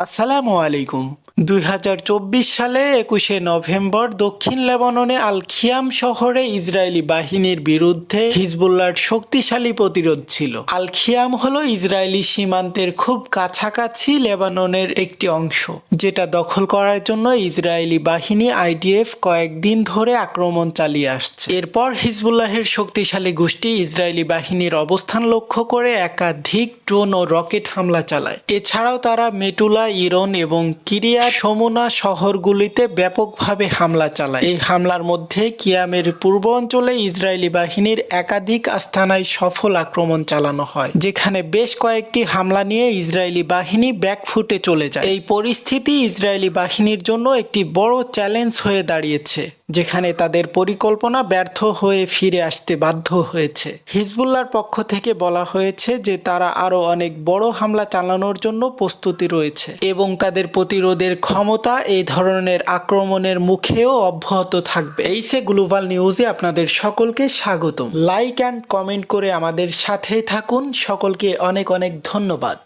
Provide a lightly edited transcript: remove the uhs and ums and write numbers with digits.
আসসালামু আলাইকুম। ২০২৪ সালে ২১শে নভেম্বর দক্ষিণ লেবাননে আল খিয়াম শহরে ইসরায়েলি বাহিনীর বিরুদ্ধে হিজবুল্লাহর শক্তিশালী প্রতিরোধ ছিল। আল খিয়াম হল ইসরায়েলি সীমান্তের খুব কাছাকাছি লেবাননের একটি অংশ, যেটা দখল করার জন্য ইসরায়েলি বাহিনী আইডিএফ কয়েকদিন ধরে আক্রমণ চালিয়ে আসছে। এরপর হিজবুল্লাহের শক্তিশালী গোষ্ঠী ইসরায়েলি বাহিনীর অবস্থান লক্ষ্য করে একাধিক ড্রোন ও রকেট হামলা চালায়। এছাড়াও তারা মেটুলা, ইরন এবং কিরিয়াত শমুনা শহরগুলিতে ব্যাপকভাবে হামলা চালায়। এই হামলার মধ্যে কিয়ামের পূর্ব অঞ্চলে ইসরায়েলি বাহিনীর একাধিক আস্তানায় সফল আক্রমণ চালানো হয়, যেখানে বেশ কয়েকটি হামলা নিয়ে ইসরায়েলি বাহিনী ব্যাকফুটে চলে যায়। এই পরিস্থিতি ইসরায়েলি বাহিনীর জন্য একটি বড় চ্যালেঞ্জ হয়ে দাঁড়িয়েছে, যেখানে তাদের পরিকল্পনা ব্যর্থ হয়ে ফিরে আসতে বাধ্য হয়েছে। হিজবুল্লাহর পক্ষ থেকে বলা হয়েছে যে তারা আরও অনেক বড় হামলা চালানোর জন্য প্রস্তুতি রয়েছে এবং তাদের প্রতিরোধের ক্ষমতা এই ধরনের আক্রমণের মুখেও অব্যাহত থাকবে। এইসে গ্লোবাল নিউজে আপনাদের সকলকে স্বাগতম। লাইক অ্যান্ড কমেন্ট করে আমাদের সাথেই থাকুন। সকলকে অনেক অনেক ধন্যবাদ।